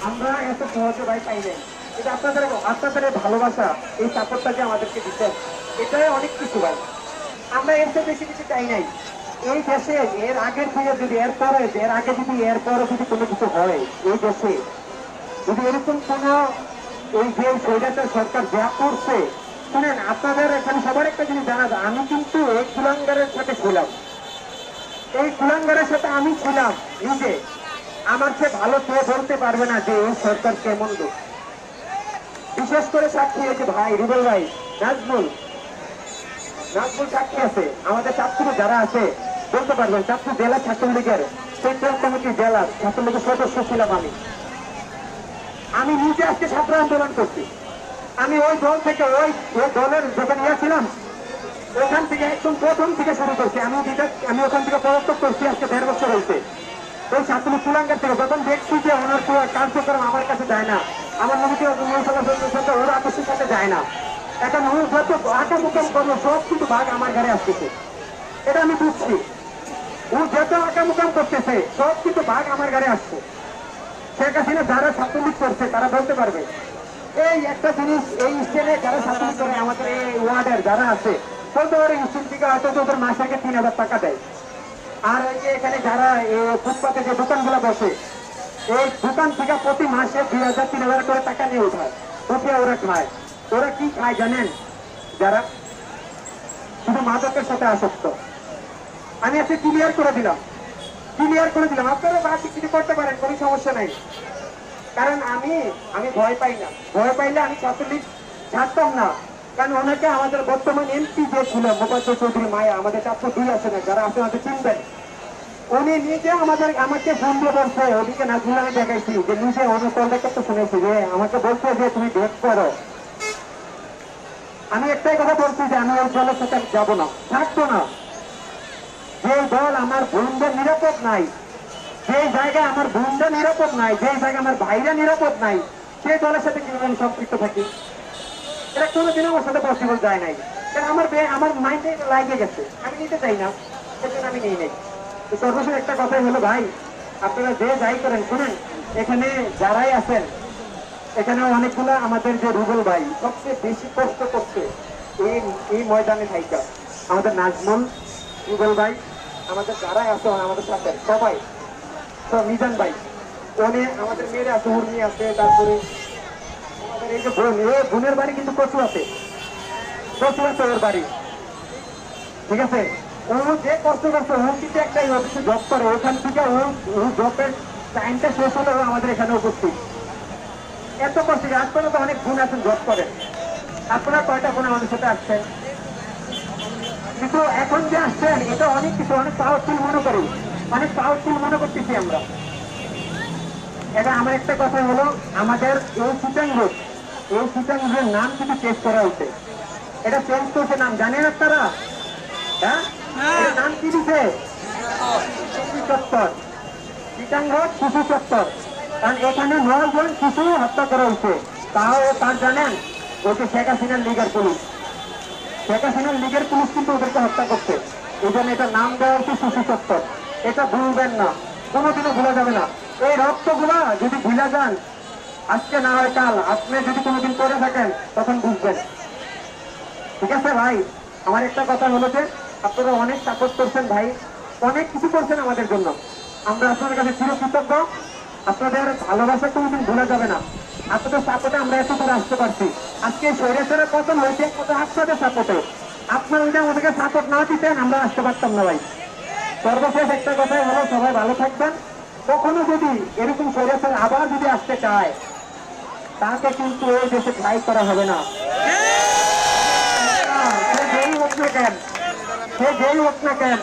আমরা এত সহজে ভাই পাই নাই, কিন্তু আপনাদের এই ভালোবাসা, এই সাপোর্টটা যে আমাদেরকে দিচ্ছেন, এটাই অনেক কিছু ভাই। আমরা এর চেয়ে বেশি কিছু চাই নাই এই দেশে। এর আগের থেকে যদি এর আগে যদি এরপরে যদি কোনো কিছু হয় এই দেশে, যদি এরকম কোনো এই যে স্বৈরাচার সরকার যা করছে, শুনেন আপনাদের এখানে সবার একটা জিনিস জানা যায়, আমি কিন্তু এই কুলাঙ্গারের সাথে ছিলাম, এই কুলাঙ্গারের সাথে আমি ছিলাম নিজে। আমার চেয়ে ভালো কেউ বলতে পারবে না যে এই সরকার কেমন লোক। বিশেষ করে সাক্ষী হয়েছে ভাই রুবেল ভাই, নাজমুল নাজমুল সাক্ষী আছে, আমাদের চাঁদপুরে যারা আছে বলতে পারবেন। চাঁদপুর জেলা ছাত্রলীগের সেন্ট্রাল কমিটি জেলার ছাত্রলীগের সদস্য ছিলাম আমি। আমি নিজে আজকে ছাত্র আন্দোলন করছি। আমি ওই দল থেকে ওই দলের যখন ছিলাম ওখান থেকে একদম প্রথম থেকে শুরু করছি। আমি ওখান থেকে পদত্যাগ করছি আজকে 1.5 বছর হয়েছে। ওই ছাত্রলীগ কুলাঙ্গার থেকে যখন দেখছি যে ওনার কার্যক্রম আমার কাছে যায় না, আমার নবীকে ওরা আকর্ষের সাথে যায় না, এখন ও যত আঁকা মুকাম করবো সব কিন্তু ভাগ আমার ঘরে আসতেছে, এটা আমি বুঝছি। ও যত আঁকা মুকাম করতেছে সব কিন্তু ভাগ আমার ঘরে আসছে। শেখ হাসিনা যারা ছাত্রলীগ করছে তারা বলতে পারবে। এই একটা জিনিস, এই স্টেনে যারা ছাত্রলীগ করে আমাদের এই ওয়ার্ডের যারা আছে বলতে পারে, স্টেন থেকে হয়তো ওদের মাসে 3,000 টাকা দেয়। আর ওই যে এখানে যারা ফুটপাতে যে দোকানগুলো বসে, এই দোকান থেকে প্রতি মাসে 2,000 3,000 করে টাকা নিয়ে উঠায়, উঠিয়ে ওরা খায়। ওরা কি খায় জানেন? যারা শুধু মাদকের সাথে আসক্ত। আমি আজকে ক্লিয়ার করে দিলাম। আপনারা বাকি কিছু করতে পারেন, কোনো সমস্যা নাই। কারণ আমি ভয় পাই না। ভয় পাইলে আমি ছাত্রলীগ ছাড়তাম না। কারণ ওনাকে আমাদের বর্তমান এমপি যে ছিল মোফাজ্জল চৌধুরী মায়া, আমাদের 402 আছে না, যারা আপনি আমাদের চিনবেন, উনি নিজে আমাকে ফোন দিয়ে বলছে, ওদিকে নাজমুল আমি দেখাইছি যে নিজে অনেক কন্ট্যাক্ট শুনেছি যে আমাকে বলছে যে তুমি ভেট করো। আমি একটাই কথা বলছি যে আমি ওই দলের সাথে যাবো না, থাকবো না। যে দল আমার বোনদের নিরাপদ নাই, যে জায়গায় আমার বোনরা নিরাপদ নাই, যে জায়গায় আমার ভাইরা নিরাপদ নাই, সেই দলের সাথে কিভাবে আমি সম্পৃক্ত থাকি? এটা কোনোদিনও আমার সাথে পসিবল যায় নাই। কারণ আমার মাইন্ডে লাগিয়ে গেছে, আমি নিতে চাই না, সেজন্য আমি নিই নাই। তো সর্বশেষ একটা কথাই হলো ভাই, আপনারা যে যাই করেন শুনেন, এখানে যারাই আছেন, এখানে অনেকগুলো আমাদের যে রুবেল ভাই সবচেয়ে বেশি কষ্ট করছে এই ময়দানে থাইকা, আমাদের নাজমুল, রুবেল ভাই, আমাদের যারাই আছে আমাদের সাথে সবাই, তো মিজান ভাই, উনি আমাদের মেয়েরা আছে, উর্মি আছে, তারপরে আমাদের এই যে বোনের বাড়ি কিন্তু কচু আছে ওর বাড়ি, ঠিক আছে। ও যে কষ্ট করছে, ও কিন্তু একটা অফিসে জব করে, ওখান থেকে ও জবের টাইমটা শেষ হলেও আমাদের এখানে উপস্থিত। এত কষ্ট, আপনারা তো অনেক বোন আছেন জব করেন, আপনারা কয়টা বোন আমাদের সাথে আসছেন? কিন্তু এখন যে আসছেন এটা অনেক কিছু, অনেক পাওয়ারফুল মনে করি, অনেক পাওয়ারফুল মনে করতেছি আমরা। এটা আমার একটা কথা হলো, আমাদের এই সুটাং রোড নাম কিন্তু চেঞ্জ করা হচ্ছে। এটা চেঞ্জ করছে নাম, জানেন আপনারা? হ্যাঁ, নাম কি দিছে? শিশু চত্বর, সুটাং রোড শিশু চত্বর। কারণ এখানে 9 জন শিশু হত্যা করা হয়েছে। তার জানেন, ওই যে শেখ হাসিনার লীগের পুলিশ, কিন্তু ওদেরকে হত্যা করছে। এই জন্য এটা নাম দেওয়া হচ্ছে শিশু চত্বর। এটা ভুলবেন না, কোনোদিনও ভুলা যাবে না। এই রক্তগুলা যদি ভুলে যান, আজকে না হয় কাল, আপনি যদি কোনোদিন করে থাকেন তখন বুঝবেন। ঠিক আছে ভাই, আমার একটা কথা হলো যে আপনারা অনেক সাপোর্ট করছেন ভাই, অনেক কিছু করছেন আমাদের জন্য, আমরা আপনাদের কাছে চিরকৃতজ্ঞ। আপনাদের ভালোবাসা কোনোদিন ভুলা যাবে না। আপনাদের সাপোর্টে আমরা এত করে আসতে পারছি। আজকে স্বৈরাচারের পতন হয়েছে আপনাদের সাপোর্টে। আপনারা যদি আমাদেরকে সাপোর্ট না দিতেন আমরা আসতে পারতাম না ভাই। সর্বশেষ একটা কথাই হলো, সবাই ভালো থাকবেন। কখনো যদি এরকম স্বৈরাচার আবার যদি আসতে চায়, তাকে কিন্তু এই দেশে ট্রাই করা হবে না। সে যেই হোক না কেন,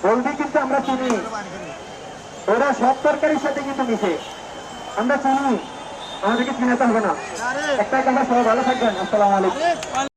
বলবি কিন্তু আমরা চিনি, ওরা সব তরকারির সাথে কিন্তু মিশে, আমরা চিনি, আমাদেরকে চিনাতে হবে না। একটাই কথা, সবাই ভালো থাকবেন। আসসালামু আলাইকুম।